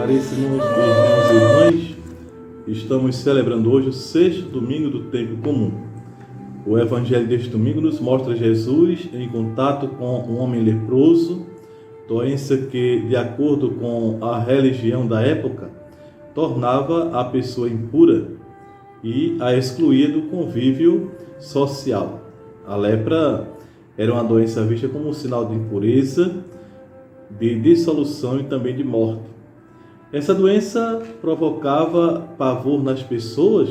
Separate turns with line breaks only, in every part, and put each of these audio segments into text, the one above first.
Caríssimos irmãos e irmãs, estamos celebrando hoje o sexto domingo do tempo comum. O evangelho deste domingo nos mostra Jesus em contato com um homem leproso, doença que, de acordo com a religião da época, tornava a pessoa impura e a excluía do convívio social. A lepra era uma doença vista como um sinal de impureza, de dissolução e também de morte. Essa doença provocava pavor nas pessoas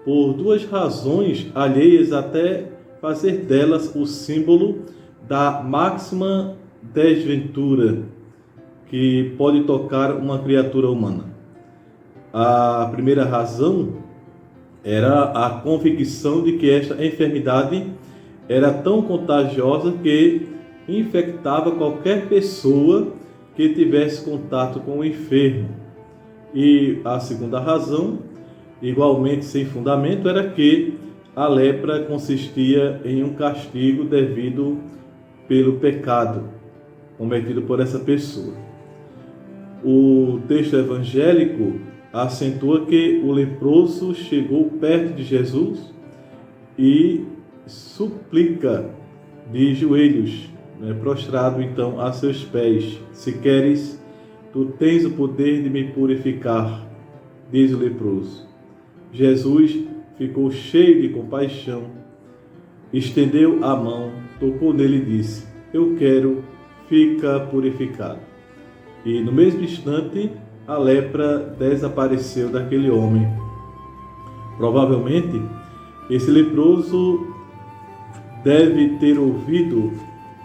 por duas razões alheias até fazer delas o símbolo da máxima desventura que pode tocar uma criatura humana. A primeira razão era a convicção de que esta enfermidade era tão contagiosa que infectava qualquer pessoa que tivesse contato com o enfermo. E a segunda razão, igualmente sem fundamento, era que a lepra consistia em um castigo devido pelo pecado cometido por essa pessoa. O texto evangélico acentua que o leproso chegou perto de Jesus e suplica de joelhos, prostrado então a seus pés: se queres, tu tens o poder de me purificar, diz o leproso. Jesus ficou cheio de compaixão, estendeu a mão, tocou nele e disse: eu quero, fica purificado. E no mesmo instante a lepra desapareceu daquele homem. Provavelmente esse leproso deve ter ouvido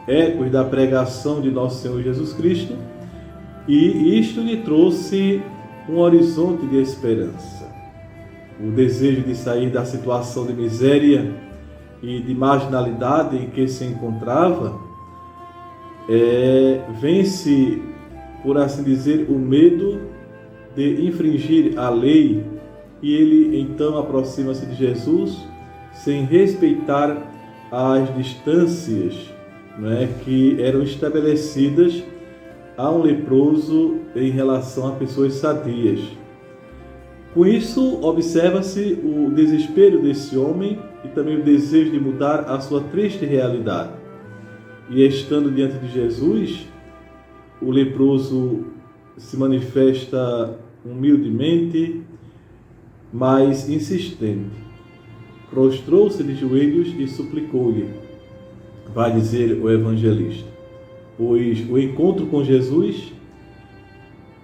ecos da pregação de nosso Senhor Jesus Cristo, e isto lhe trouxe um horizonte de esperança. O desejo de sair da situação de miséria e de marginalidade em que se encontrava vence, por assim dizer, o medo de infringir a lei, e ele então aproxima-se de Jesus sem respeitar as distâncias que eram estabelecidas a um leproso em relação a pessoas sadias. Com isso, observa-se o desespero desse homem e também o desejo de mudar a sua triste realidade. E estando diante de Jesus, o leproso se manifesta humildemente, mas insistente. Prostrou-se de joelhos e suplicou-lhe, vai dizer o evangelista, pois o encontro com Jesus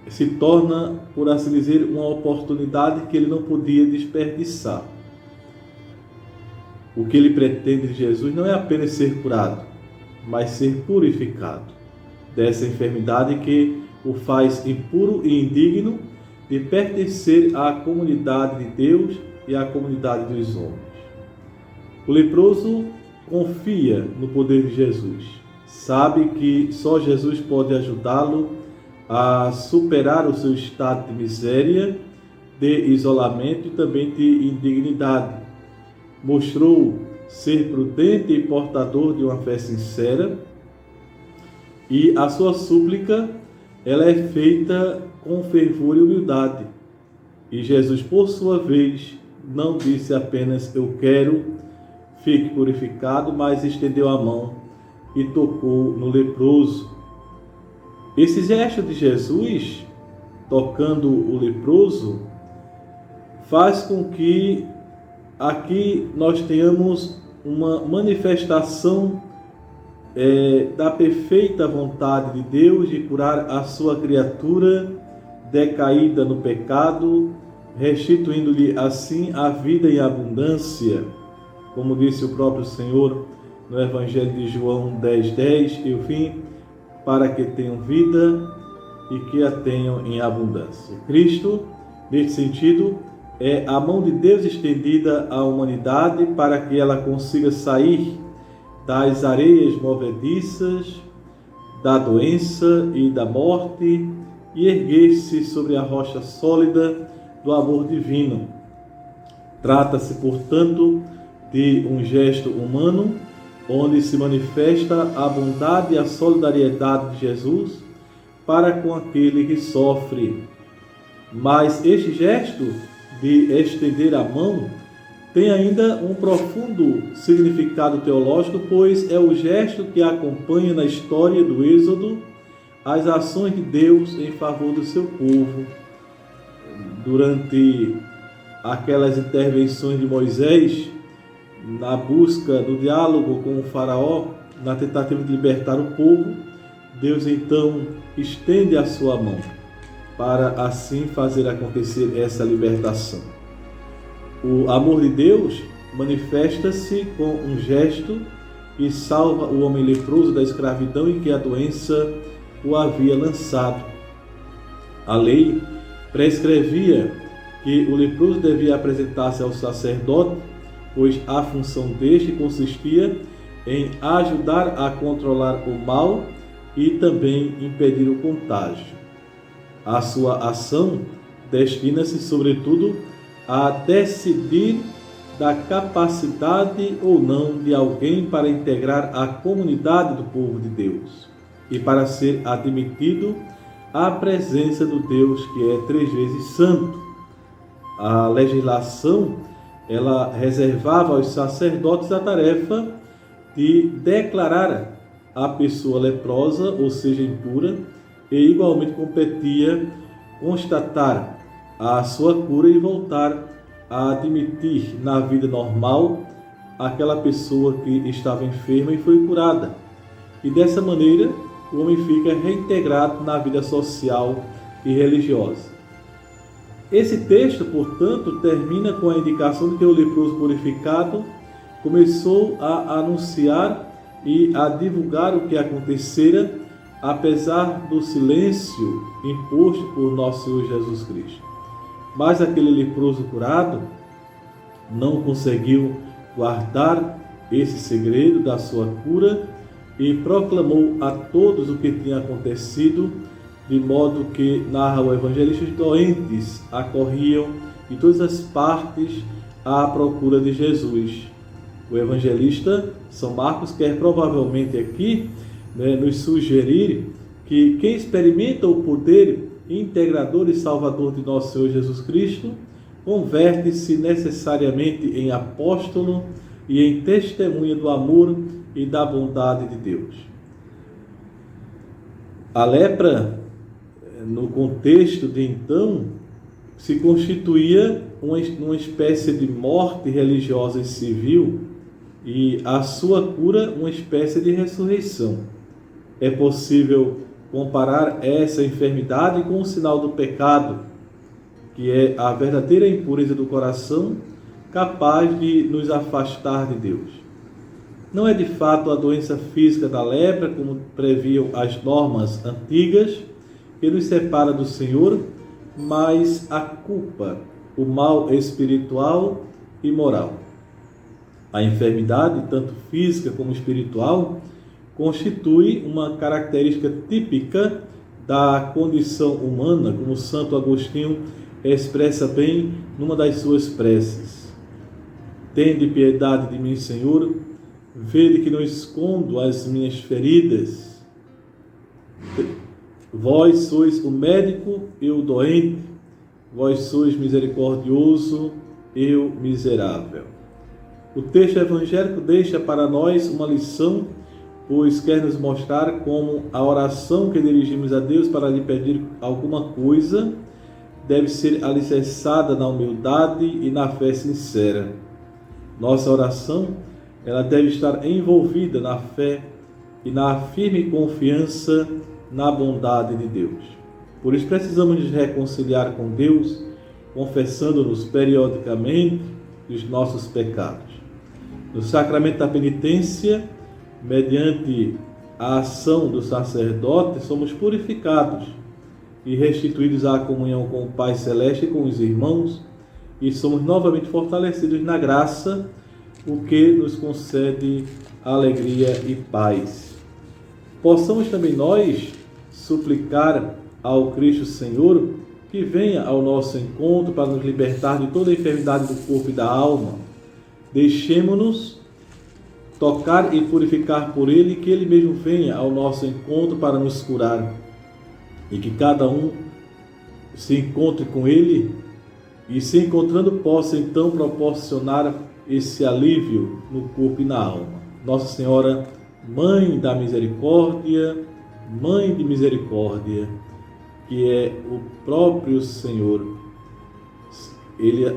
se torna, por assim dizer, uma oportunidade que ele não podia desperdiçar. O que ele pretende de Jesus não é apenas ser curado, mas ser purificado dessa enfermidade que o faz impuro e indigno de pertencer à comunidade de Deus e à comunidade dos homens. O leproso confia no poder de Jesus, sabe que só Jesus pode ajudá-lo a superar o seu estado de miséria, de isolamento e também de indignidade. Mostrou ser prudente e portador de uma fé sincera, e a sua súplica ela é feita com fervor e humildade. E Jesus, por sua vez, não disse apenas eu quero, fique purificado, mas estendeu a mão e tocou no leproso. Esse gesto de Jesus, tocando o leproso, faz com que aqui nós tenhamos uma manifestação da perfeita vontade de Deus de curar a sua criatura decaída no pecado, restituindo-lhe assim a vida em abundância, como disse o próprio Senhor no Evangelho de João 10:10, eu vim para que tenham vida e que a tenham em abundância. Cristo, neste sentido, é a mão de Deus estendida à humanidade para que ela consiga sair das areias movediças, da doença e da morte e erguer-se sobre a rocha sólida do amor divino. Trata-se, portanto, de um gesto humano onde se manifesta a bondade e a solidariedade de Jesus para com aquele que sofre, Mas este gesto de estender a mão tem ainda um profundo significado teológico, pois é o gesto que acompanha na história do Êxodo as ações de Deus em favor do seu povo. Durante aquelas intervenções de Moisés, na busca do diálogo com o faraó, na tentativa de libertar o povo, Deus então estende a sua mão para assim fazer acontecer essa libertação. O amor de Deus manifesta-se com um gesto que salva o homem leproso da escravidão em que a doença o havia lançado. A lei prescrevia que o leproso devia apresentar-se ao sacerdote, pois a função deste consistia em ajudar a controlar o mal e também impedir o contágio. A sua ação destina-se, sobretudo, a decidir da capacidade ou não de alguém para integrar a comunidade do povo de Deus e para ser admitido à presença do Deus que é 3 vezes santo. A legislação, ela reservava aos sacerdotes a tarefa de declarar a pessoa leprosa, ou seja, impura, e igualmente competia constatar a sua cura e voltar a admitir na vida normal aquela pessoa que estava enferma e foi curada. E dessa maneira, o homem fica reintegrado na vida social e religiosa. Esse texto, portanto, termina com a indicação de que o leproso purificado começou a anunciar e a divulgar o que acontecera, apesar do silêncio imposto por nosso Senhor Jesus Cristo. Mas aquele leproso curado não conseguiu guardar esse segredo da sua cura e proclamou a todos o que tinha acontecido, de modo que, narra o evangelista, os doentes acorriam de todas as partes à procura de Jesus. O evangelista São Marcos quer provavelmente aqui nos sugerir que quem experimenta o poder integrador e salvador de nosso Senhor Jesus Cristo converte-se necessariamente em apóstolo e em testemunha do amor e da bondade de Deus. A lepra, no contexto de então, se constituía uma espécie de morte religiosa e civil, e a sua cura uma espécie de ressurreição. É possível comparar essa enfermidade com o sinal do pecado, que é a verdadeira impureza do coração, capaz de nos afastar de Deus. Não é de fato a doença física da lepra, como previam as normas antigas, que nos separa do Senhor, mas a culpa, o mal espiritual e moral. A enfermidade, tanto física como espiritual, constitui uma característica típica da condição humana, como Santo Agostinho expressa bem numa das suas preces. Tende piedade de mim, Senhor, vede que não escondo as minhas feridas. Vós sois o médico e o doente, vós sois misericordioso, eu miserável. O texto evangélico deixa para nós uma lição, pois quer nos mostrar como a oração que dirigimos a Deus para lhe pedir alguma coisa deve ser alicerçada na humildade e na fé sincera. Nossa oração, ela deve estar envolvida na fé e na firme confiança na bondade de Deus. Por isso precisamos nos reconciliar com Deus, confessando-nos periodicamente dos nossos pecados. No sacramento da penitência, mediante a ação do sacerdote, somos purificados e restituídos à comunhão com o Pai Celeste e com os irmãos, e somos novamente fortalecidos na graça, o que nos concede alegria e paz. Possamos também nós suplicar ao Cristo Senhor que venha ao nosso encontro para nos libertar de toda a enfermidade do corpo e da alma. Deixemo-nos tocar e purificar por Ele, que Ele mesmo venha ao nosso encontro para nos curar, e que cada um se encontre com Ele e, se encontrando, possa então proporcionar esse alívio no corpo e na alma. Nossa Senhora, Mãe da Misericórdia, Mãe de Misericórdia, que é o próprio Senhor,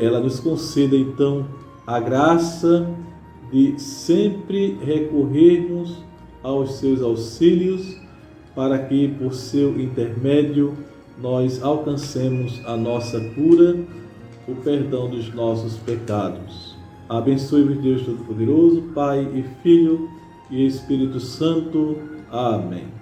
ela nos conceda então a graça de sempre recorrermos aos seus auxílios, para que, por seu intermédio, nós alcancemos a nossa cura, o perdão dos nossos pecados. Abençoe-vos Deus Todo-Poderoso, Pai e Filho e Espírito Santo. Amém.